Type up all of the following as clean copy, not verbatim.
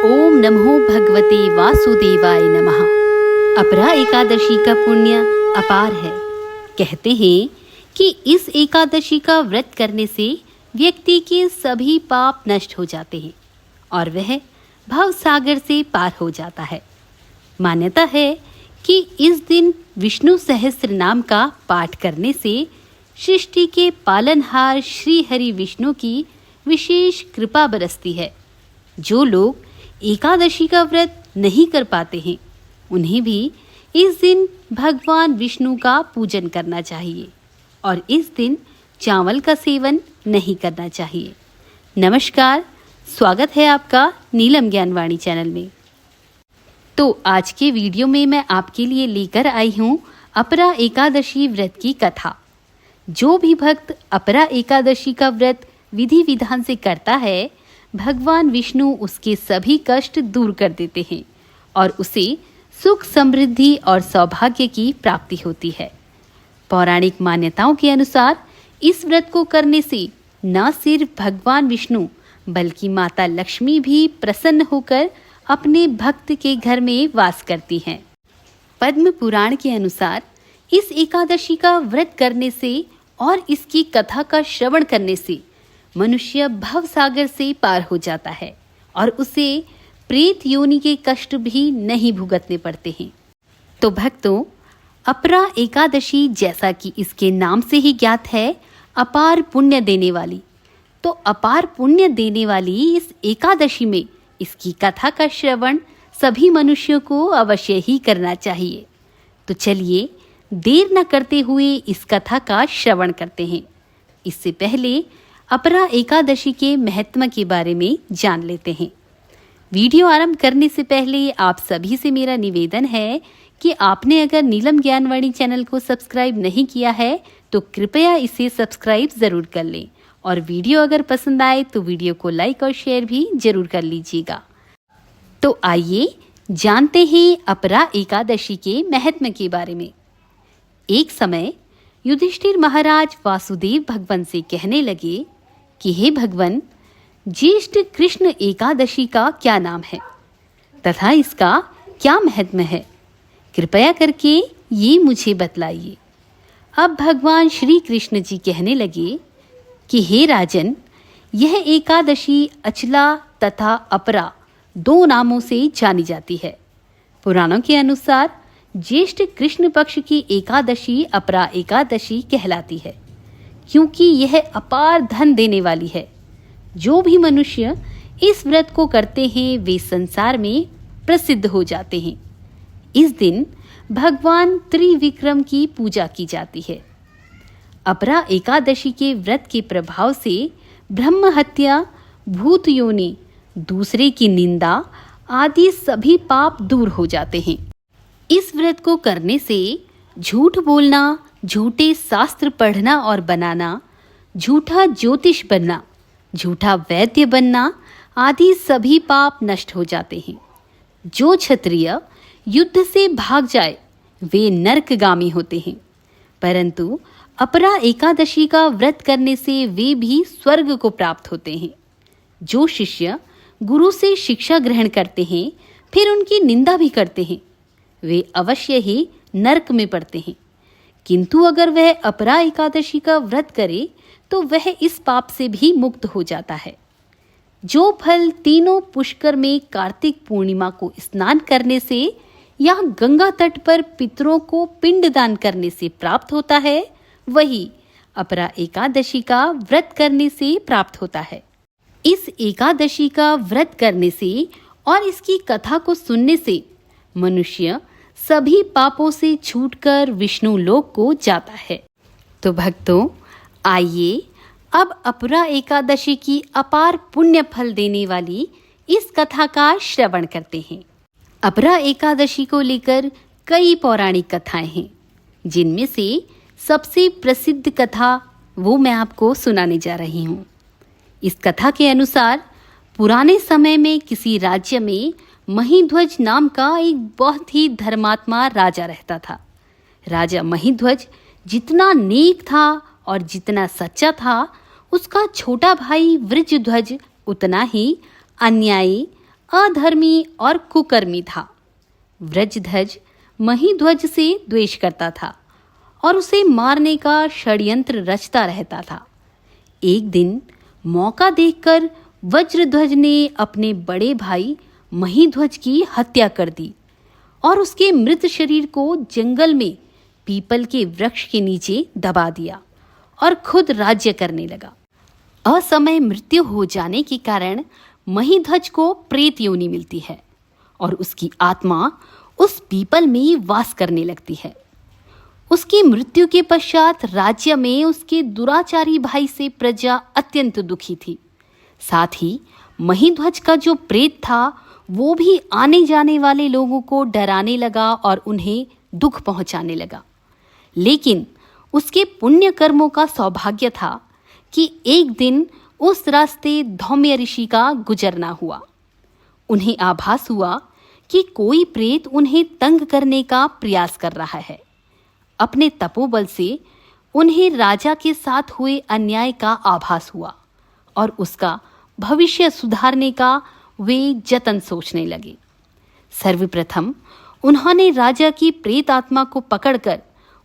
ओम नमो भगवते वासुदेवाय नमः। अपरा एकादशी का पुण्य अपार है। कहते हैं कि इस एकादशी का व्रत करने से व्यक्ति के सभी पाप नष्ट हो जाते हैं और वह भव सागर से पार हो जाता है। मान्यता है कि इस दिन विष्णु सहस्त्र नाम का पाठ करने से सृष्टि के पालनहार श्री हरि विष्णु की विशेष कृपा बरसती है। जो लोग एकादशी का व्रत नहीं कर पाते हैं उन्हें भी इस दिन भगवान विष्णु का पूजन करना चाहिए और इस दिन चावल का सेवन नहीं करना चाहिए। नमस्कार, स्वागत है आपका नीलम ज्ञानवाणी चैनल में। तो आज के वीडियो में मैं आपके लिए लेकर आई हूँ अपरा एकादशी व्रत की कथा। जो भी भक्त अपरा एकादशी का व्रत विधि विधान से करता है, भगवान विष्णु उसके सभी कष्ट दूर कर देते हैं और उसे सुख समृद्धि और सौभाग्य की प्राप्ति होती है। पौराणिक मान्यताओं के अनुसार इस व्रत को करने से न सिर्फ भगवान विष्णु बल्कि माता लक्ष्मी भी प्रसन्न होकर अपने भक्त के घर में वास करती हैं। पद्म पुराण के अनुसार इस एकादशी का व्रत करने से और इसकी कथा का श्रवण करने से मनुष्य भव सागर से पार हो जाता है और उसे प्रेत योनि के कष्ट भी नहीं भुगतने पड़ते हैं। तो भक्तों, अपरा एकादशी जैसा कि इसके नाम से ही ज्ञात है, अपार पुण्य देने वाली। तो अपार पुण्य देने वाली इस एकादशी में इसकी कथा का श्रवण सभी मनुष्यों को अवश्य ही करना चाहिए। तो चलिए देर न करते हुए इस कथा का श्रवण करते हैं। इससे पहले अपरा एकादशी के महत्व के बारे में जान लेते हैं। वीडियो आरंभ करने से पहले आप सभी से मेरा निवेदन है कि आपने अगर नीलम ज्ञानवाणी चैनल को सब्सक्राइब नहीं किया है तो कृपया इसे सब्सक्राइब ज़रूर कर लें और वीडियो अगर पसंद आए तो वीडियो को लाइक और शेयर भी ज़रूर कर लीजिएगा। तो आइए जानते हैं अपरा एकादशी के महत्व के बारे में। एक समय युधिष्ठिर महाराज वासुदेव भगवान से कहने लगे कि हे भगवान, ज्येष्ठ कृष्ण एकादशी का क्या नाम है तथा इसका क्या महत्व है, कृपया करके ये मुझे बतलाइए। अब भगवान श्री कृष्ण जी कहने लगे कि हे राजन, यह एकादशी अचला तथा अपरा दो नामों से जानी जाती है। पुराणों के अनुसार ज्येष्ठ कृष्ण पक्ष की एकादशी अपरा एकादशी कहलाती है क्योंकि यह अपार धन देने वाली है। जो भी मनुष्य इस व्रत को करते हैं वे संसार में प्रसिद्ध हो जाते हैं। इस दिन भगवान त्रिविक्रम की पूजा की जाती है। अपरा एकादशी के व्रत के प्रभाव से ब्रह्म हत्या, भूत योनि, दूसरे की निंदा आदि सभी पाप दूर हो जाते हैं। इस व्रत को करने से झूठ बोलना, झूठे शास्त्र पढ़ना और बनाना, झूठा ज्योतिष बनना, झूठा वैद्य बनना आदि सभी पाप नष्ट हो जाते हैं। जो क्षत्रिय युद्ध से भाग जाए वे नरकगामी होते हैं, परंतु अपरा एकादशी का व्रत करने से वे भी स्वर्ग को प्राप्त होते हैं। जो शिष्य गुरु से शिक्षा ग्रहण करते हैं फिर उनकी निंदा भी करते हैं, वे अवश्य ही नरक में पड़ते हैं। किंतु अगर वह अपरा एकादशी का व्रत करे तो वह इस पाप से भी मुक्त हो जाता है। जो फल तीनों पुष्कर में कार्तिक पूर्णिमा को स्नान करने से या गंगा तट पर पितरों को पिंडदान करने से प्राप्त होता है, वही अपरा एकादशी का व्रत करने से प्राप्त होता है। इस एकादशी का व्रत करने से और इसकी कथा को सुनने से मनुष्य सभी पापों से छूटकर विष्णु लोक को जाता है। तो भक्तों, आइए अब अपरा एकादशी की अपार पुण्य फल देने वाली इस कथा का श्रवण करते हैं। अपरा एकादशी को लेकर कई पौराणिक कथाएं हैं, जिनमें से सबसे प्रसिद्ध कथा वो मैं आपको सुनाने जा रही हूँ। इस कथा के अनुसार पुराने समय में किसी राज्य में महिध्वज नाम का एक बहुत ही धर्मात्मा राजा रहता था। राजा महिध्वज जितना नेक था और जितना सच्चा था, उसका छोटा भाई वृषध्वज उतना ही अन्यायी, अधर्मी और कुकर्मी था। व्रजध्वज महिध्वज से द्वेष करता था और उसे मारने का षड्यंत्र रचता रहता था। एक दिन मौका देखकर वज्रध्वज ने अपने बड़े भाई महिध्वज की हत्या कर दी और उसके मृत शरीर को जंगल में पीपल के वृक्ष के नीचे दबा दिया और खुद राज्य करने लगा। असमय मृत्यु हो जाने के कारण महिध्वज को प्रेत योनि मिलती है और उसकी आत्मा उस पीपल में वास करने लगती है। उसकी मृत्यु के पश्चात राज्य में उसके दुराचारी भाई से प्रजा अत्यंत दुखी थी। साथ ही महिध्वज का जो प्रेत था वो भी आने जाने वाले लोगों को डराने लगा और उन्हें दुख पहुंचाने लगा। लेकिन उसके पुण्य कर्मों का सौभाग्य था कि एक दिन उस रास्ते धौम्य ऋषि का गुजरना हुआ। उन्हें आभास हुआ कि कोई प्रेत उन्हें तंग करने का प्रयास कर रहा है। अपने तपोबल से उन्हें राजा के साथ हुए अन्याय का आभास हुआ और उसका भविष्य सुधारने का वे जतन सोचने लगे। सर्वप्रथम उन्होंने राजा की प्रेत आत्मा को पकड़कर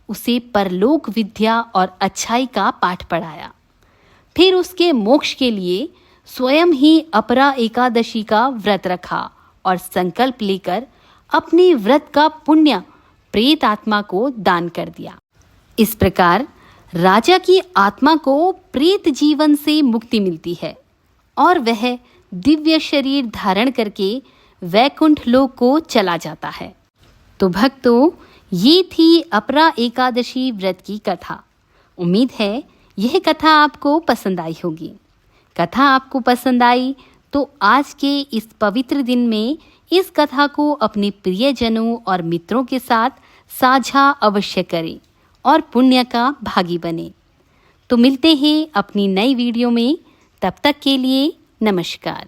उसे परलोक विद्या और अच्छाई का पाठ पढ़ाया। फिर उसके मोक्ष के लिए स्वयं ही अपरा एकादशी का व्रत रखा और संकल्प लेकर अपने व्रत का पुण्य प्रेत आत्मा को दान कर दिया। इस प्रकार राजा की आत्मा को प्रेत जीवन से मुक्ति मिलती है और वह दिव्य शरीर धारण करके वैकुंठ लोक को चला जाता है। तो भक्तों, ये थी अपरा एकादशी व्रत की कथा। उम्मीद है यह कथा आपको पसंद आई होगी। कथा आपको पसंद आई तो आज के इस पवित्र दिन में इस कथा को अपने प्रियजनों और मित्रों के साथ साझा अवश्य करें और पुण्य का भागी बने। तो मिलते हैं अपनी नई वीडियो में। तब तक के लिए नमस्कार।